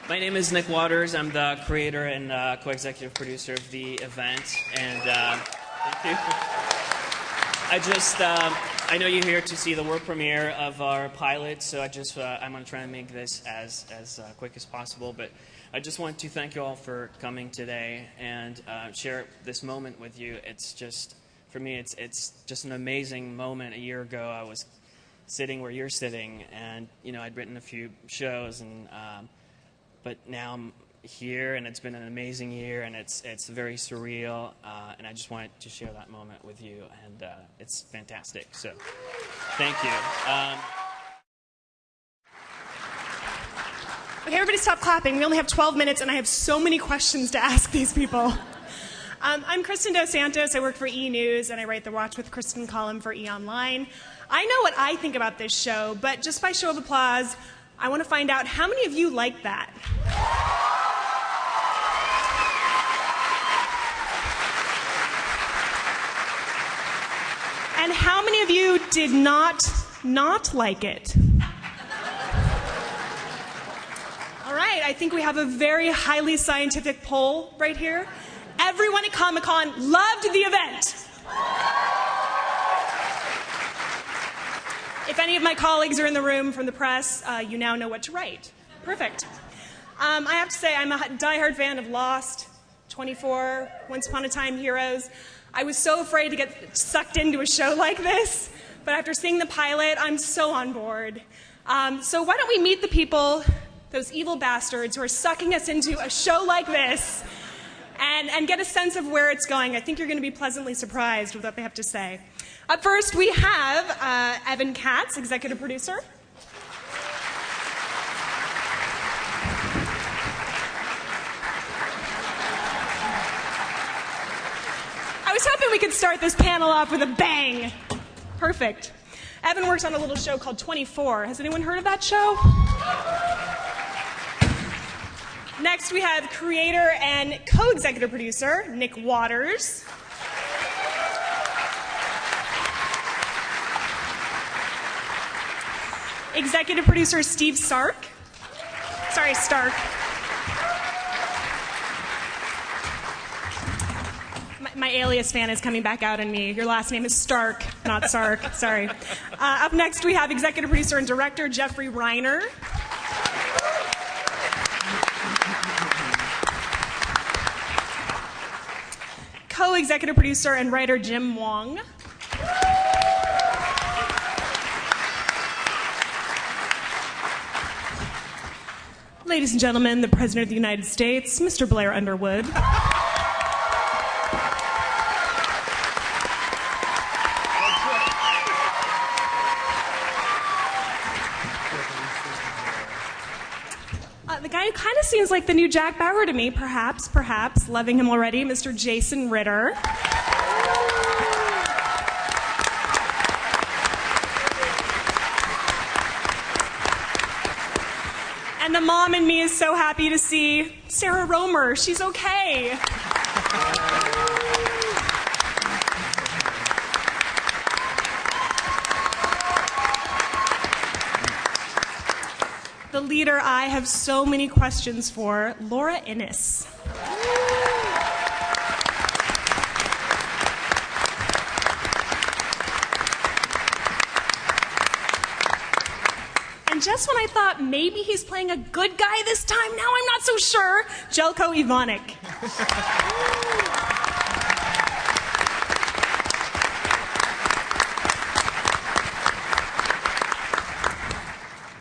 My name is Nick Waters. I'm the creator and co-executive producer of the event. And thank you. I know you're here to see the world premiere of our pilot, so I'm going to try and make this as quick as possible. But I just want to thank you all for coming today and share this moment with you. It's just, for me, it's just an amazing moment. A year ago, I was sitting where you're sitting, and I'd written a few shows, and but now I'm here, and it's been an amazing year, and it's very surreal, and I just wanted to share that moment with you, and it's fantastic. So, thank you. Okay, everybody stop clapping. We only have 12 minutes, and I have so many questions to ask these people. I'm Kristen Dos Santos. I work for E! News, and I write the Watch with Kristen column for E! Online. I know what I think about this show, but just by show of applause, I want to find out how many of you like that. And how many of you did not like it? All right, I think we have a very highly scientific poll right here. Everyone at Comic-Con loved the event. If any of my colleagues are in the room from the press, you now know what to write. Perfect. I have to say, I'm a diehard fan of Lost, 24, Once Upon a Time Heroes. I was so afraid to get sucked into a show like this, but after seeing the pilot, I'm so on board. So why don't we meet the people, those evil bastards who are sucking us into a show like this, and get a sense of where it's going. I think you're going to be pleasantly surprised with what they have to say. Up first, we have Evan Katz, executive producer. I was hoping we could start this panel off with a bang. Perfect. Evan works on a little show called 24. Has anyone heard of that show? Next, we have creator and co-executive producer, Nick Waters. Executive producer, Steve Stark. Sorry, Stark. My Alias fan is coming back out in me. Your last name is Stark, not Sark. Sorry. Up next, we have executive producer and director, Jeffrey Reiner. Co-executive producer and writer, Jim Wong. Ladies and gentlemen, the President of the United States, Mr. Blair Underwood. The guy who kind of seems like the new Jack Bauer to me, perhaps, loving him already, Mr. Jason Ritter. And the mom in me is so happy to see Sarah Romer. She's okay. The leader I have so many questions for, Laura Innes. And just when I thought maybe he's playing a good guy this time, now I'm not so sure, Jelko Ivanek.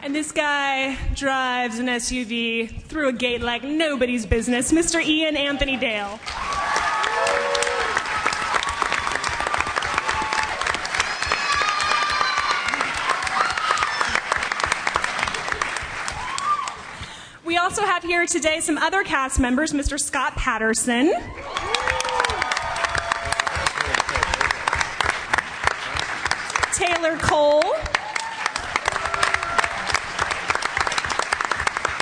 And this guy drives an SUV through a gate like nobody's business, Mr. Ian Anthony Dale. We also have here today some other cast members, Mr. Scott Patterson. Taylor Cole.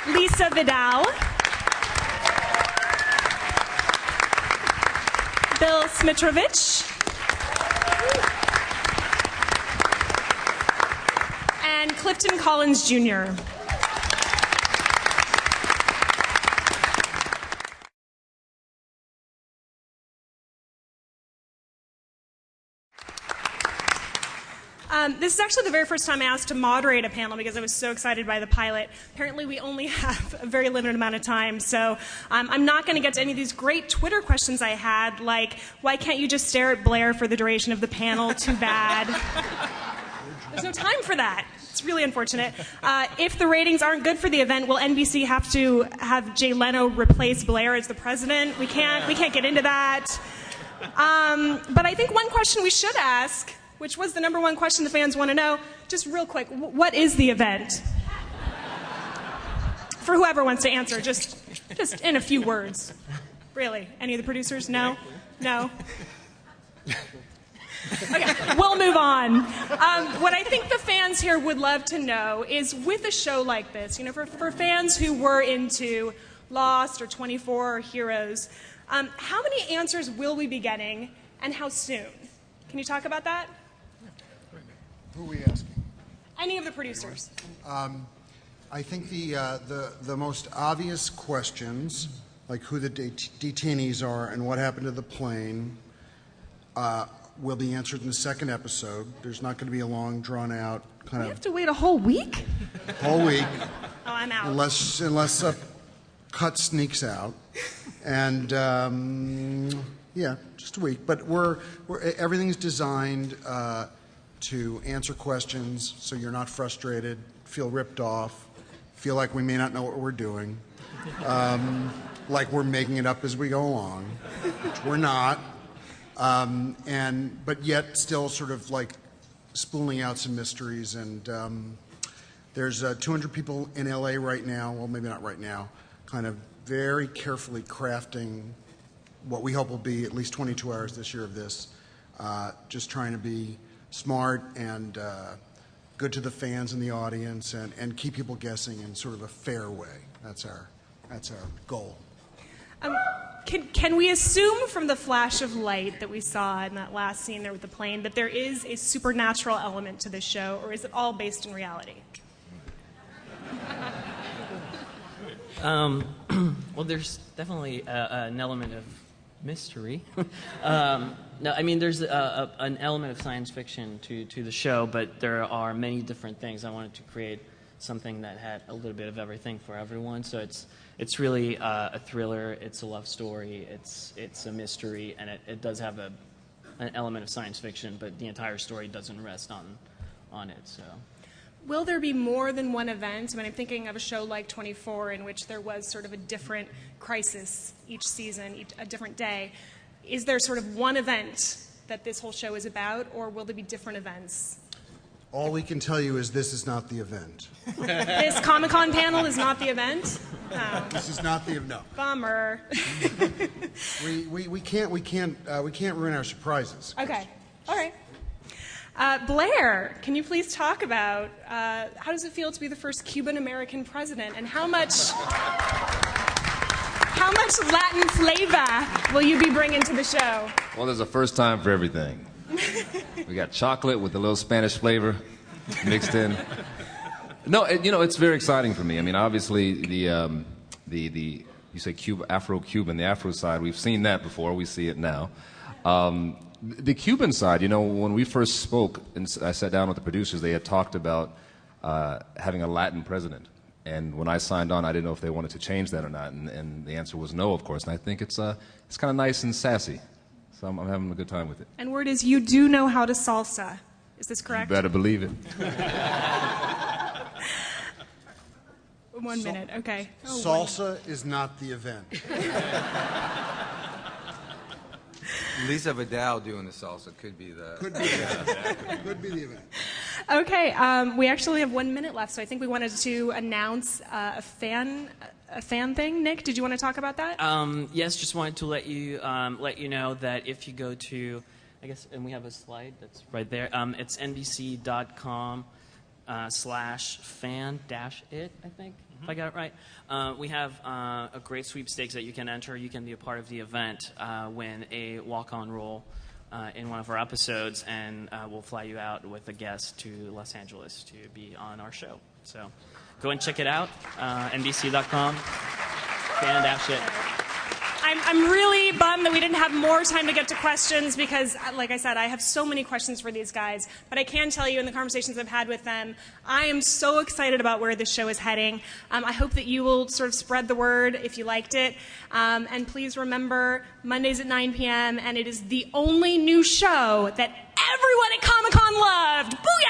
Lisa Vidal. Bill Smitrovich. And Clifton Collins Jr. This is actually the very first time I asked to moderate a panel because I was so excited by the pilot. Apparently, we only have a very limited amount of time, so I'm not going to get to any of these great Twitter questions I had, like, why can't you just stare at Blair for the duration of the panel? Too bad. There's no time for that. It's really unfortunate. If the ratings aren't good for the event, will NBC have to have Jay Leno replace Blair as the president? We can't get into that. But I think one question we should ask, which was the number one question the fans want to know, just real quick, what is the event? For whoever wants to answer, just in a few words. Really? Any of the producers? No? No? Okay, we'll move on. What I think the fans here would love to know is, with a show like this, for fans who were into Lost or 24 or Heroes, how many answers will we be getting, and how soon? Can you talk about that? Who are we asking? Any of the producers. I think the most obvious questions, like who the detainees are and what happened to the plane, will be answered in the second episode. There's not going to be a long, drawn-out kind We of have to wait a whole week? whole week, Oh, I'm out. unless a cut sneaks out, and yeah, just a week. But everything's designed to answer questions, so you're not frustrated, feel ripped off, feel like we may not know what we're doing, like we're making it up as we go along, which we're not. But yet still sort of like spooling out some mysteries. And there's 200 people in LA right now, well, maybe not right now, kind of very carefully crafting what we hope will be at least 22 hours this year of this, just trying to be smart and good to the fans and the audience, and keep people guessing in sort of a fair way. That's our goal. Can we assume from the flash of light that we saw in that last scene there with the plane that there is a supernatural element to this show, or is it all based in reality? Well, there's definitely an element of mystery. No, I mean, there's an element of science fiction to the show, but there are many different things. I wanted to create something that had a little bit of everything for everyone. So it's really a thriller. It's a love story. It's a mystery, and it does have an element of science fiction, but the entire story doesn't rest on it. So. Will there be more than one event? I mean, I'm thinking of a show like 24 in which there was sort of a different crisis each season, a different day. Is there sort of one event that this whole show is about, or will there be different events? All we can tell you is this is not the event. This Comic-Con panel is not the event? No. This is not the no. Bummer. We can't ruin our surprises. Okay. All right. Blair, can you please talk about how does it feel to be the first Cuban-American president, and how much Latin flavor will you be bringing to the show? Well, there's a first time for everything. We got chocolate with a little Spanish flavor mixed in. No, it's very exciting for me. I mean, obviously the you say Afro-Cuban, the Afro side, we've seen that before. We see it now. The Cuban side, when we first spoke and I sat down with the producers, they had talked about having a Latin president. And when I signed on, I didn't know if they wanted to change that or not. And the answer was no, of course. And I think it's kind of nice and sassy. So I'm having a good time with it. And word is you do know how to salsa. Is this correct? You better believe it. 1 minute, okay. Oh, Salsa is not the event. Lisa Vidal doing the salsa could be the... Could be the event. Okay, we actually have 1 minute left, so I think we wanted to announce a fan thing. Nick, did you want to talk about that? Yes, just wanted to let you know that if you go to, I guess, and we have a slide that's right there. It's NBC.com/fan-it, I think, if I got it right. We have a great sweepstakes that you can enter. You can be a part of the event, win a walk-on role in one of our episodes, and we'll fly you out with a guest to Los Angeles to be on our show. So go and check it out, NBC.com, fan-it. I I'm really bummed that we didn't have more time to get to questions because, like I said, I have so many questions for these guys. But I can tell you in the conversations I've had with them, I am so excited about where this show is heading. I hope that you will sort of spread the word if you liked it. And please remember, Mondays at 9 p.m., and it is the only new show that everyone at Comic-Con loved. Booyah!